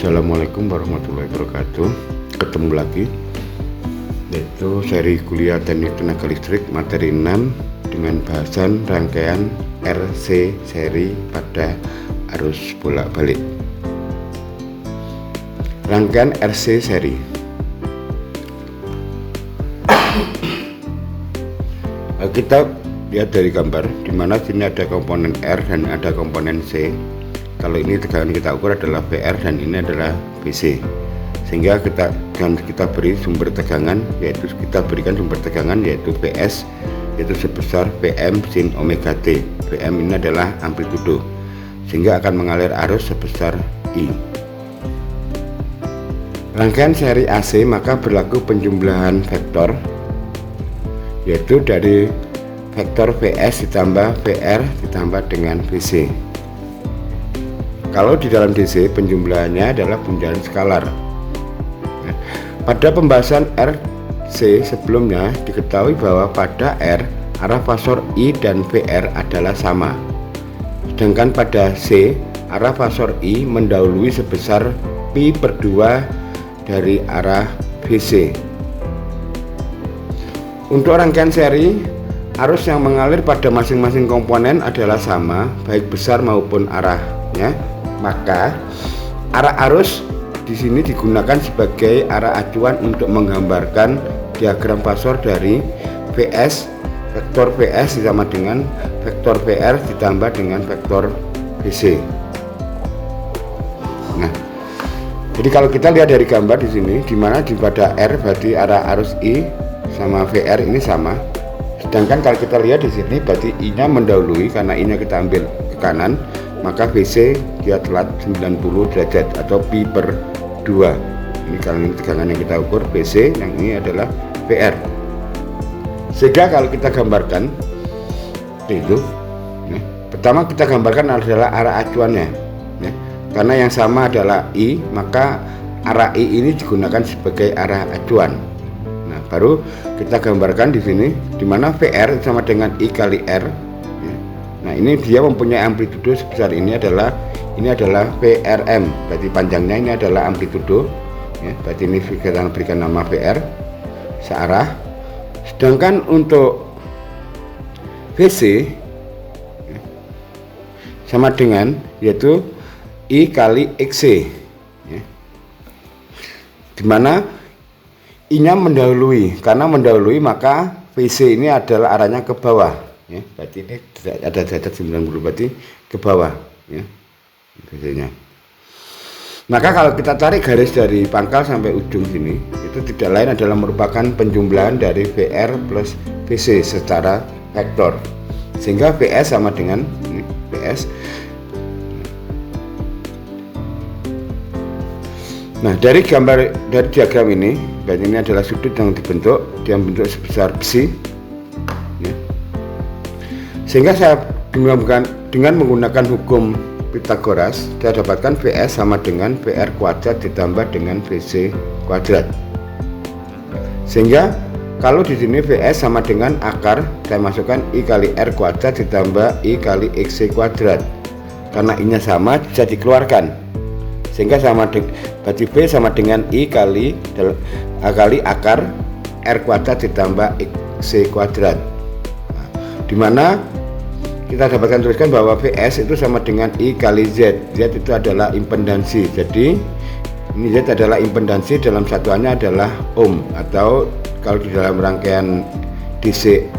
Assalamualaikum warahmatullahi wabarakatuh. Ketemu lagi, yaitu seri kuliah teknik tenaga listrik materi 6 dengan bahasan rangkaian RC seri pada arus bolak-balik. Rangkaian RC seri. Kita lihat dari gambar, di mana sini ada komponen R dan ada komponen C. Kalau ini tegangan kita ukur adalah VR dan ini adalah BC, sehingga kita beri sumber tegangan, yaitu kita berikan sumber tegangan yaitu PS, yaitu sebesar PM sin omega T. PM ini adalah amplitudo, sehingga akan mengalir arus sebesar I. Rangkaian seri AC maka berlaku penjumlahan vektor, yaitu dari vektor PS ditambah VR ditambah dengan VC. Kalau di dalam DC penjumlahannya adalah bundaran skalar. Nah, pada pembahasan RC sebelumnya diketahui bahwa pada R arah fasor I dan VR adalah sama. Sedangkan pada C arah fasor I mendahului sebesar pi/2 dari arah VC. Untuk rangkaian seri, arus yang mengalir pada masing-masing komponen adalah sama, baik besar maupun arahnya. Maka arah arus di sini digunakan sebagai arah acuan untuk menggambarkan diagram fasor dari VS. Vektor VS sama dengan vektor VR ditambah dengan vektor VC. Nah, jadi kalau kita lihat dari gambar di sini, di mana pada R berarti arah arus I sama VR ini sama. Sedangkan kalau kita lihat di sini berarti I-nya mendahului, karena I-nya kita ambil ke kanan, maka VC dia telat 90 derajat atau pi/2. Ini kalau ini tegangan yang kita ukur VC, yang ini adalah VR. Sehingga kalau kita gambarkan itu, pertama kita gambarkan adalah arah acuannya, karena yang sama adalah I, maka arah I ini digunakan sebagai arah acuan. Nah, baru kita gambarkan di sini, di mana VR sama dengan I kali R. Nah, ini dia mempunyai amplitudo sebesar ini adalah VRM, berarti panjangnya ini adalah amplitudo, berarti ini kita berikan nama VR searah. Sedangkan untuk VC sama dengan yaitu I kali XC, dimana I-nya mendahului, karena mendahului maka VC ini adalah arahnya ke bawah. Berarti ini ada derajat 90, berarti ke bawah, biasanya. Maka kalau kita tarik garis dari pangkal sampai ujung sini, itu tidak lain adalah merupakan penjumlahan dari VR plus VC secara vektor, sehingga VS sama dengan ini, VS. Nah, dari diagram ini, berarti ini adalah sudut yang dibentuk, dia membentuk sebesar psi. Sehingga saya dengan menggunakan hukum Pythagoras, saya dapatkan VS sama dengan VR kuadrat ditambah dengan VC kuadrat. Sehingga kalau di sini VS sama dengan akar, saya masukkan I kali R kuadrat ditambah I kali XC kuadrat. Karena I-nya sama, bisa dikeluarkan. Sehingga sama berarti V sama dengan I kali akar R kuadrat ditambah XC kuadrat. Nah, dimana kita dapatkan tuliskan bahwa VS itu sama dengan I kali Z. Z itu adalah impedansi. Jadi ini Z adalah impedansi, dalam satuannya adalah ohm, atau kalau di dalam rangkaian DC,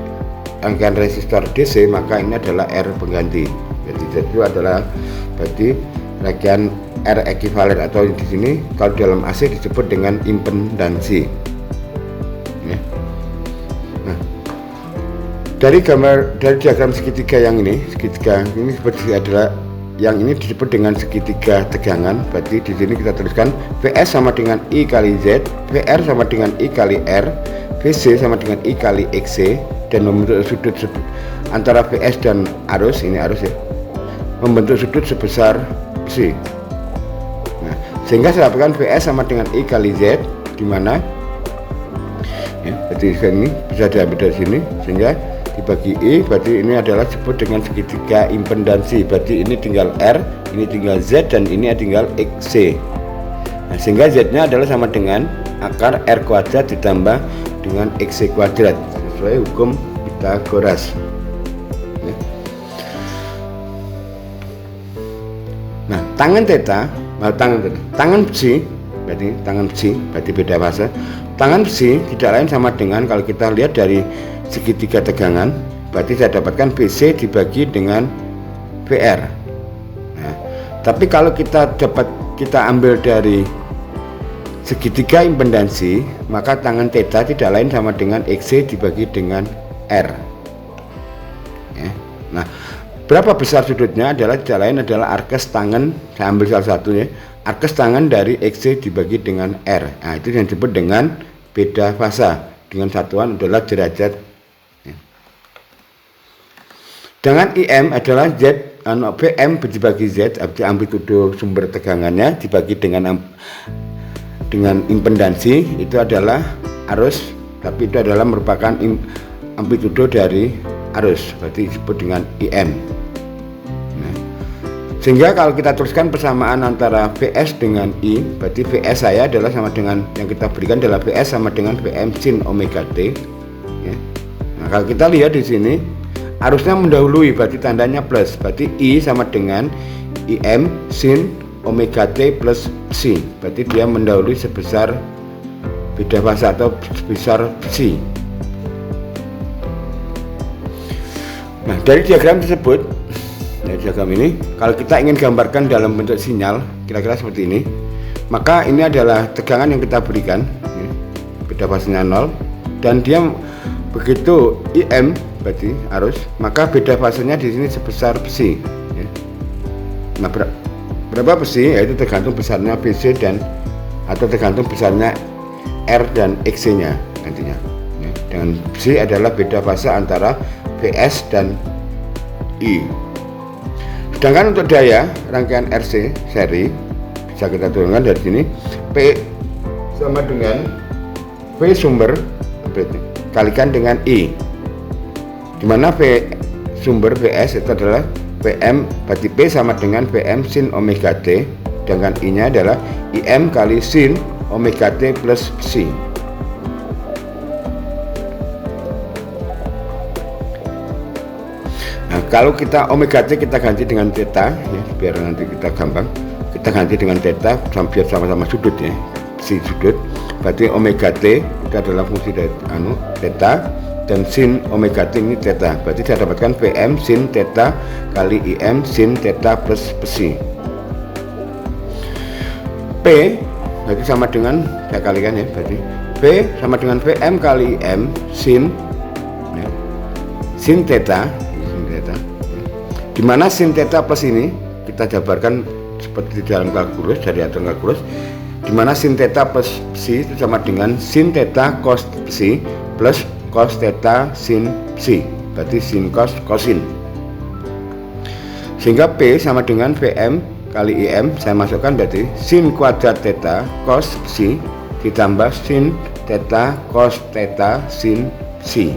rangkaian resistor DC, maka ini adalah R pengganti. Jadi Z itu adalah berarti rangkaian R ekuivalen, atau di sini kalau dalam AC disebut dengan impedansi. Dari diagram segitiga yang ini, seperti adalah yang ini disebut dengan segitiga tegangan. Berarti di sini kita tuliskan VS sama dengan I kali Z, VR sama dengan I kali R, VC sama dengan I kali XC, dan membentuk sudut antara VS dan arus, ini arus ya, membentuk sudut sebesar psi. Nah, sehingga saya dapatkan VS sama dengan I kali Z, di mana berarti ini bisa diambil dari sini, sehingga dibagi I, berarti ini adalah disebut dengan segitiga impedansi. Berarti ini tinggal R, ini tinggal Z, dan ini tinggal XC. Nah, sehingga Z-nya adalah sama dengan akar R kuadrat ditambah dengan XC kuadrat sesuai hukum Pythagoras. Nah, tangan besi berarti beda fase. Tangan besi tidak lain sama dengan, kalau kita lihat dari segitiga tegangan, berarti saya dapatkan BC dibagi dengan VR. Nah, tapi kalau kita ambil dari segitiga impedansi, maka tangan theta tidak lain sama dengan XC dibagi dengan R. Nah, berapa besar sudutnya adalah tidak lain adalah arkes tangan. Saya ambil salah satu ya, arkes tangan dari XC dibagi dengan R. Nah, itu yang disebut dengan beda fasa, dengan satuan adalah derajat. Dengan IM adalah Z, PM dibagi Z, amplitudo sumber tegangannya dibagi dengan impedansi, itu adalah arus, tapi itu adalah merupakan amplitudo dari arus, berarti disebut dengan IM. Nah, sehingga kalau kita tuliskan persamaan antara VS dengan I, berarti VS saya adalah sama dengan, yang kita berikan adalah VS sama dengan VM sin omega T. Ya. Nah, kalau kita lihat di sini arusnya mendahului, berarti tandanya plus, berarti I sama dengan IM sin omega T plus psi, berarti dia mendahului sebesar beda fase atau sebesar psi. Nah, dari diagram tersebut, dari diagram ini, kalau kita ingin gambarkan dalam bentuk sinyal kira-kira seperti ini, maka ini adalah tegangan yang kita berikan, beda fasenya 0, dan dia begitu IM berarti arus, maka beda fasenya di sini sebesar psi. Nah, berapa psi? Yaitu tergantung besarnya BC atau tergantung besarnya R dan XC nya nantinya. Dengan psi adalah beda fase antara VS dan I. Sedangkan untuk daya rangkaian RC seri bisa kita turunkan dari sini, P sama dengan V sumber kalikan dengan I, dimana V sumber VS itu adalah VM, berarti P sama dengan VM sin omega T, dengan I nya adalah IM kali sin omega T plus psi. Nah, kalau kita omega T kita ganti dengan theta ya, biar nanti kita gampang, kita ganti dengan theta biar sama-sama sudut ya, psi sudut, berarti omega T itu adalah fungsi dari theta, dan sin omega T ini theta, berarti saya dapatkan VM sin theta kali IM sin theta plus psi. P berarti sama dengan, saya kalikan ya, berarti P sama dengan VM kali IM sin theta, dimana sin theta plus ini kita jabarkan seperti di dalam kalkulus, dari aturan kalkulus, dimana sin theta plus psi itu sama dengan sin theta cos psi plus cos theta sin psi, berarti sin cos cosin, sehingga P sama dengan VM kali IM, saya masukkan berarti sin kuadrat theta cos psi ditambah sin theta cos theta sin psi,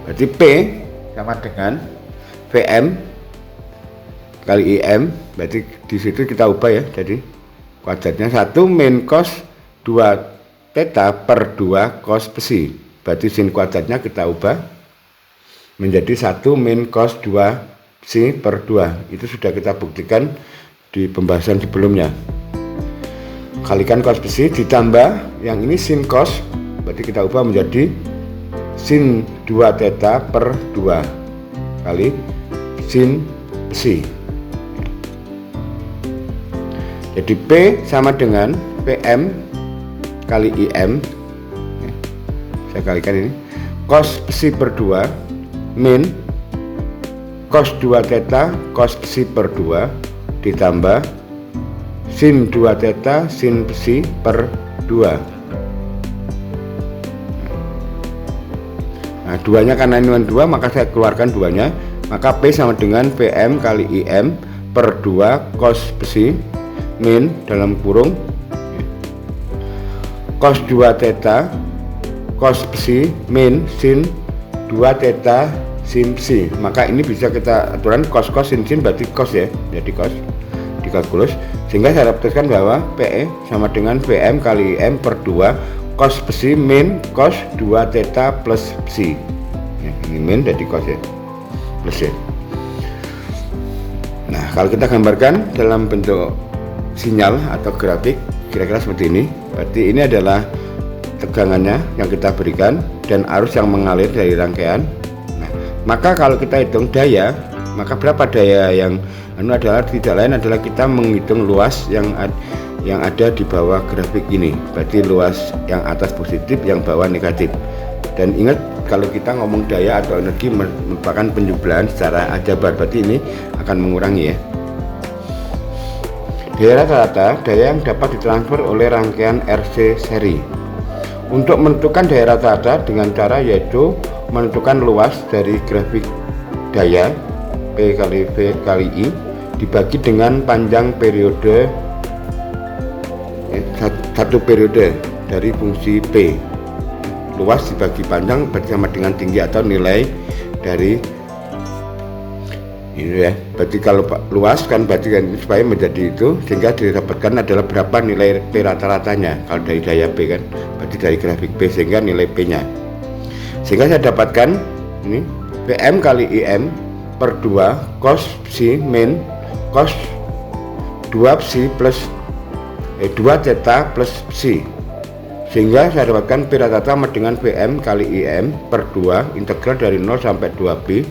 berarti P sama dengan VM kali IM, berarti di situ kita ubah ya, jadi kuadratnya 1 min cos 2 theta per 2 cos psi, berarti sin kuadratnya kita ubah menjadi 1 min cos 2 psi per 2. Itu sudah kita buktikan di pembahasan sebelumnya. Kalikan cos psi ditambah yang ini sin cos, berarti kita ubah menjadi sin 2 theta per 2 kali sin psi. Jadi P sama dengan PM kali IM, saya kalikan ini, cos psi per 2 min cos 2 theta cos psi per 2 ditambah sin 2 theta sin psi per 2. Nah, duanya karena ini 2, maka saya keluarkan duanya, maka P sama dengan PM kali IM per 2 cos psi min dalam kurung cos 2 theta cos psi min sin 2 theta sin psi, maka ini bisa kita aturan cos sin berarti cos ya, jadi cos dikalkulus, sehingga saya dapatkan bahwa PE sama dengan VM kali IM per 2 cos psi min cos 2 theta plus psi ya, ini min jadi cos ya, plus ya. Nah kalau kita gambarkan dalam bentuk sinyal atau grafik kira-kira seperti ini, berarti ini adalah tegangannya yang kita berikan dan arus yang mengalir dari rangkaian. Nah, maka kalau kita hitung daya, maka berapa daya yang adalah tidak lain adalah kita menghitung luas yang ada di bawah grafik ini. Berarti luas yang atas positif, yang bawah negatif. Dan ingat kalau kita ngomong daya atau energi merupakan penjumlahan secara aljabar, berarti ini akan mengurangi ya. Daya rata-rata daya yang dapat ditransfer oleh rangkaian RC seri. Untuk menentukan daya rata-rata dengan cara yaitu menentukan luas dari grafik daya P kali V kali I dibagi dengan panjang periode satu periode dari fungsi P. Luas dibagi panjang bersama dengan tinggi atau nilai dari ini ya. Berarti kalau luas kan berarti kan supaya menjadi itu, sehingga didapatkan adalah berapa nilai P rata-ratanya kalau dari daya P kan, berarti dari grafik P sehingga nilai P nya, sehingga saya dapatkan ini PM kali IM per 2 cos psi min cos 2 psi plus 2 theta plus psi, sehingga saya dapatkan P rata-rata sama dengan PM kali IM per 2 integral dari 0 sampai 2pi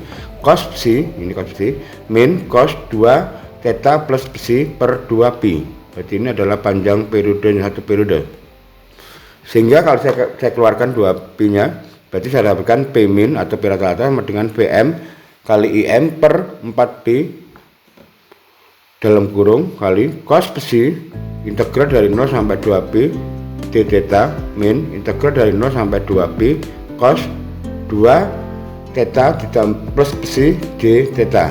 cos psi, ini cos psi min cos 2 theta plus psi per 2pi. Berarti ini adalah panjang periode satu periode, sehingga kalau saya keluarkan 2pi nya, berarti saya dapatkan P min atau P rata-rata sama dengan PM kali IM per 4pi dalam kurung kali cos psi integral dari 0 sampai 2pi d theta min integral dari 0 sampai 2pi cos 2 theta plus psi d theta.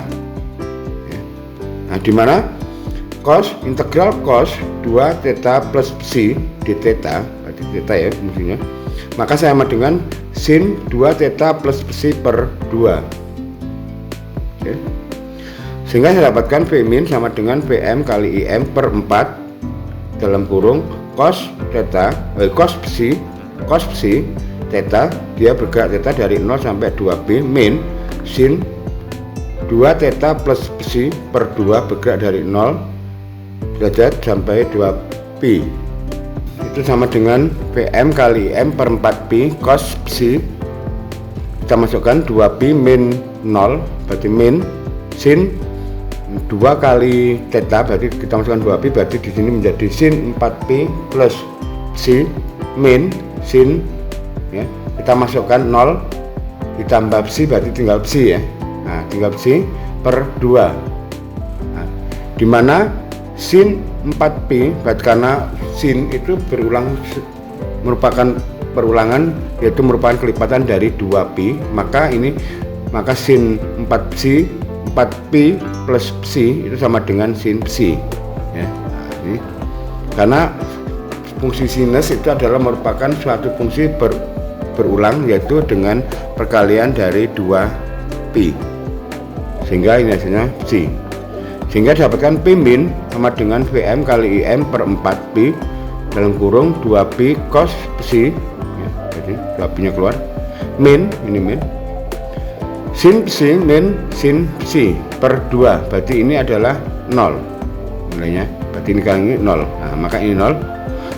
Nah, di mana cos integral cos 2 theta plus psi d theta, berarti theta ya fungsinya, maka sama dengan sin 2 theta plus psi per 2. Oke. Sehingga saya dapatkan V min sama dengan VM kali IM per 4 dalam kurung cos theta cos psi theta, dia bergerak theta dari 0 sampai 2pi min sin 2 theta plus psi per 2 bergerak dari 0 derajat sampai 2pi, itu sama dengan VM kali M per 4pi cos psi, kita masukkan 2pi min 0 berarti min sin 2 kali theta, berarti kita masukkan 2pi, berarti di sini menjadi sin 4pi plus psi min sin ya, kita masukkan 0 ditambah psi, berarti tinggal psi ya. Nah, tinggal psi per 2. Nah, dimana sin 4pi, berarti karena sin itu berulang, merupakan perulangan, yaitu merupakan kelipatan dari 2pi, maka sin 4pi plus psi itu sama dengan sin psi ya. Nah, ini karena fungsi sinus itu adalah merupakan suatu fungsi berulang, yaitu dengan perkalian dari 2pi, sehingga ini hasilnya psi, sehingga dapatkan P min sama dengan VM kali IM per 4pi dalam kurung 2pi cos psi ya, jadi 2pi nya keluar min, ini min sin psi min sin psi per 2, berarti ini adalah 0 nilainya, berarti ini kali ini 0. Nah, maka ini 0,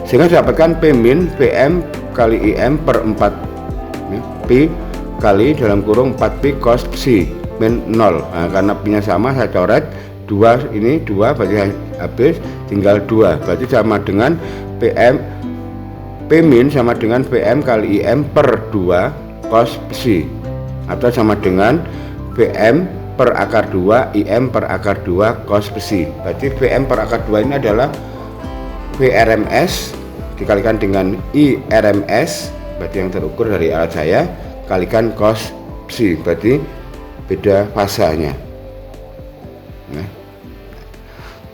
sehingga dapatkan P min VM kali IM per 4pi kali dalam kurung 4pi cos psi min 0. Nah, karena pi nya sama saya coret 2, ini 2 berarti habis tinggal 2, berarti sama dengan P min sama dengan VM kali IM per 2 cos psi, atau sama dengan VM per akar 2 IM per akar 2 cos psi. Berarti VM per akar 2 ini adalah VRMS dikalikan dengan IRMS, berarti yang terukur dari alat saya, kalikan cos psi, berarti beda fasanya. Nah,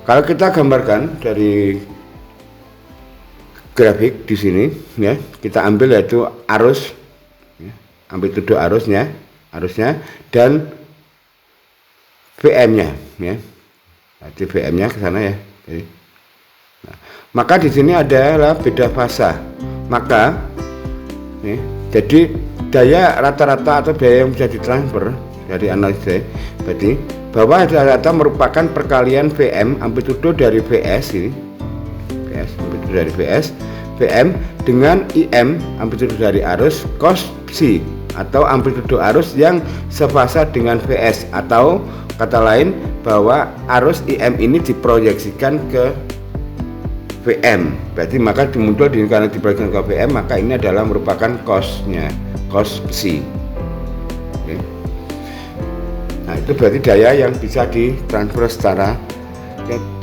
kalau kita gambarkan dari grafik di sini ya, kita ambil yaitu arus ya, ambil tuduh arusnya dan VM nya ya. Jadi VM-nya ke sana ya. Nah, maka di sini adalah beda fasa. Maka jadi daya rata-rata atau daya yang bisa ditransfer dari analisa berarti bahwa rata-rata merupakan perkalian VM amplitudo dari VS ini. Amplitudo dari VS VM dengan IM amplitudo dari arus cos psi atau amplitudo arus yang sefasa dengan VS, atau kata lain bahwa arus IM ini diproyeksikan ke VM. Berarti maka muncul karena diproyeksikan ke VM, maka ini adalah merupakan cosnya, cos psi. Oke. Nah, itu berarti daya yang bisa ditransfer secara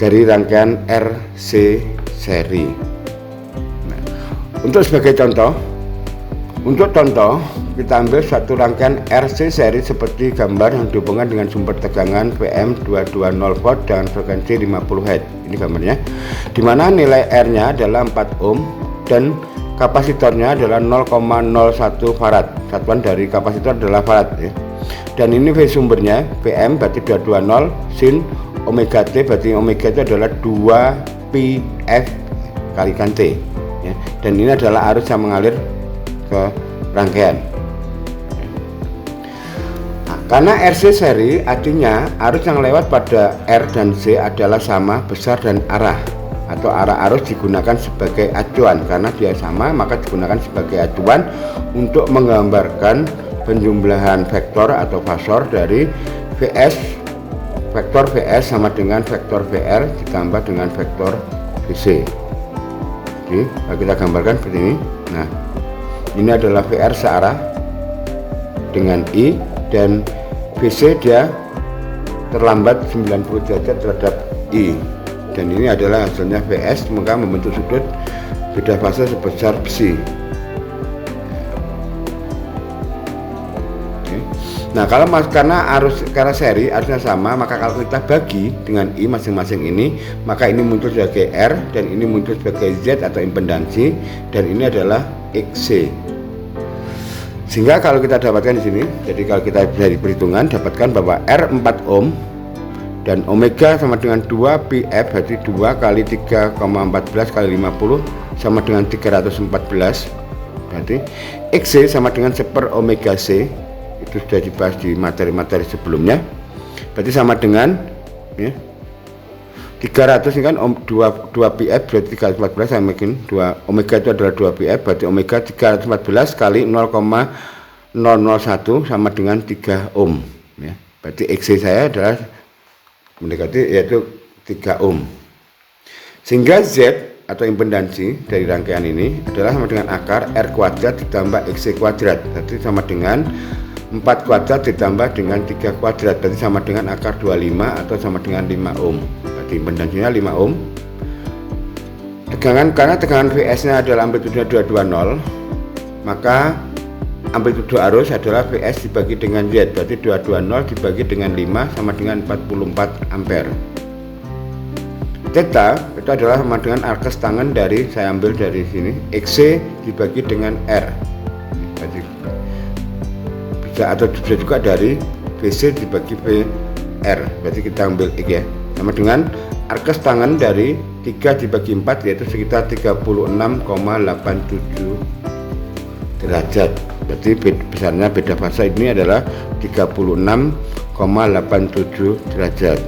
dari rangkaian RC seri. Nah, untuk sebagai contoh, kita ambil satu rangkaian RC seri seperti gambar yang dihubungkan dengan sumber tegangan VM 220 volt dengan frekuensi 50 Hz. Ini gambarnya, di mana nilai R-nya adalah 4 ohm dan kapasitornya adalah 0,01 farad. Satuan dari kapasitor adalah farad ya. Dan ini V sumbernya VM berarti 220 sin omega T, berarti omega itu adalah 2 PF kalikan T ya. Dan ini adalah arus yang mengalir ke rangkaian. Nah, karena RC seri artinya arus yang lewat pada R dan C adalah sama besar dan arah, atau arah arus digunakan sebagai acuan. Karena dia sama maka digunakan sebagai acuan untuk menggambarkan penjumlahan vektor atau fasor dari VS. Vektor VS sama dengan vektor VR ditambah dengan vektor VC. Oke, kita gambarkan seperti ini. Nah, ini adalah VR searah dengan I, dan VC dia terlambat 90 derajat terhadap I, dan ini adalah hasilnya VS, maka membentuk sudut beda fase sebesar psi. Nah, kalau karena seri arusnya sama, maka kalau kita bagi dengan I masing-masing ini, maka ini muncul sebagai R dan ini muncul sebagai Z atau impedansi, dan ini adalah XC. Sehingga kalau kita dapatkan di sini, jadi kalau kita dari perhitungan dapatkan bahwa R 4 ohm dan omega sama dengan 2 PF, berarti 2 kali 3,14 kali 50 sama dengan 314, berarti XC sama dengan 1 omega C. Itu sudah dibahas di materi-materi sebelumnya, berarti sama dengan ya, 300 ini kan 2 PF berarti 314 sama dengan 2 omega itu adalah 2 PF, berarti omega 314 kali 0,001 sama dengan 3 ohm ya. Berarti XC saya adalah mendekati yaitu 3 ohm, sehingga Z atau impedansi dari rangkaian ini adalah sama dengan akar R kuadrat ditambah XC kuadrat, berarti sama dengan 4 kuadrat ditambah dengan 3 kuadrat, berarti sama dengan akar 25 atau sama dengan 5 ohm. Berarti impedansinya 5 ohm. Karena tegangan VS nya adalah amplitudo 220, maka amplitudo arus adalah VS dibagi dengan Z, berarti 220 dibagi dengan 5 sama dengan 44 ampere. Theta itu adalah sama dengan arkes tangan dari, saya ambil dari sini, XC dibagi dengan R, berarti atau bisa juga dari VC dibagi VR, berarti kita ambil X ya, sama dengan arkes tangan dari 3 dibagi 4 yaitu sekitar 36,87 derajat, berarti besarnya beda fase ini adalah 36,87 derajat.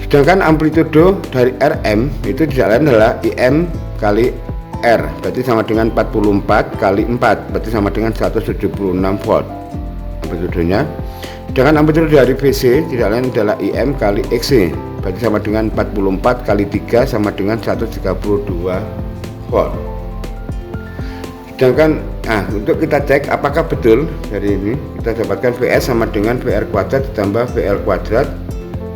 Sedangkan amplitudo dari RM itu tidak lain adalah IM kali R, berarti sama dengan 44 kali 4, berarti sama dengan 176 volt amplitudonya. Dengan amplitudo dari VC tidak lain adalah IM kali XC, berarti sama dengan 44 kali 3 sama dengan 132 volt. Sedangkan untuk kita cek apakah betul dari ini, kita dapatkan VS sama dengan VR kuadrat ditambah VL kuadrat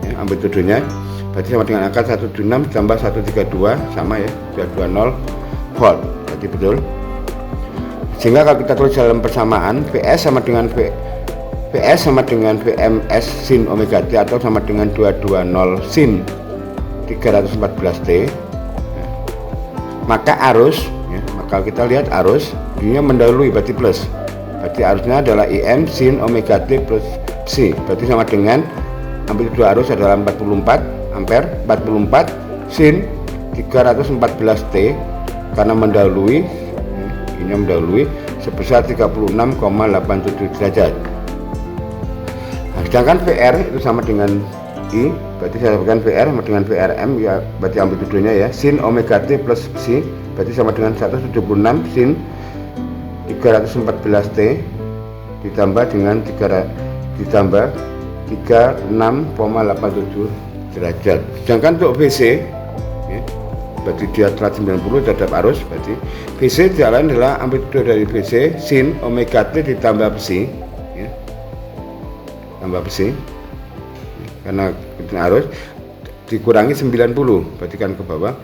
ya, amplitudonya berarti sama dengan akar 176 ditambah 132 sama ya 220 volt, berarti betul. Sehingga kalau kita tulis dalam persamaan, VS sama dengan VMS sin omega T atau sama dengan 220 sin 314 T, maka arus ya, maka kita lihat arus ini mendahului, berarti plus, berarti arusnya adalah IM sin omega T plus psi, berarti sama dengan amplitudo arus adalah 44 ampere, 44 sin 314 T karena mendahului sebesar 36,87 derajat. Nah, sedangkan VR itu sama dengan I, berarti saya dapatkan VR sama dengan VRM, ya berarti amplitudonya ya, sin omega T plus psi berarti sama dengan 176 sin 314 T ditambah dengan 36,87 derajat. Sedangkan untuk VC ya, berarti dia telah 90 terhadap arus, berarti VC tidak lain adalah amplitudo dari VC sin omega T ditambah psi ya, tambah psi karena arus dikurangi 90 berarti kan ke bawah,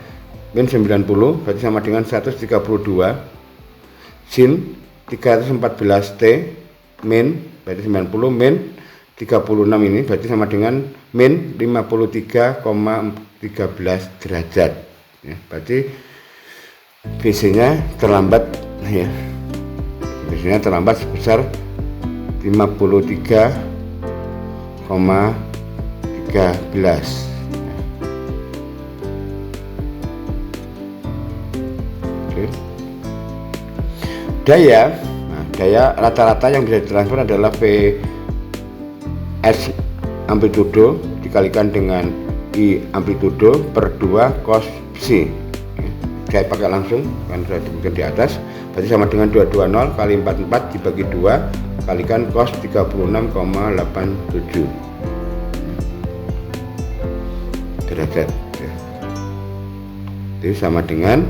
min 90 berarti sama dengan 132 sin 314 T min berarti 90 min 36 ini berarti sama dengan min 53,13 derajat ya, berarti VC nya terlambat ya, VC nya terlambat sebesar 53,13. Oke. Daya rata-rata yang bisa ditransfer adalah S amplitudo dikalikan dengan I amplitudo per 2 cos psi. Saya pakai langsung kan sudah disebutkan di atas, berarti sama dengan 220 kali 44 dibagi 2 kalikan cos 36,87 derajat ya. Jadi sama dengan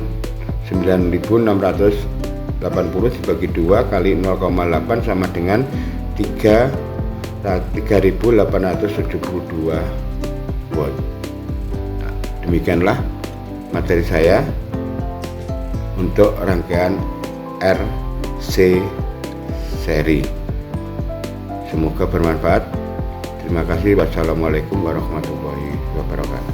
9680 dibagi 2 kali 0,8 sama dengan 3872 watt. Nah, demikianlah materi saya untuk rangkaian RC seri. Semoga bermanfaat. Terima kasih. Wassalamualaikum warahmatullahi wabarakatuh.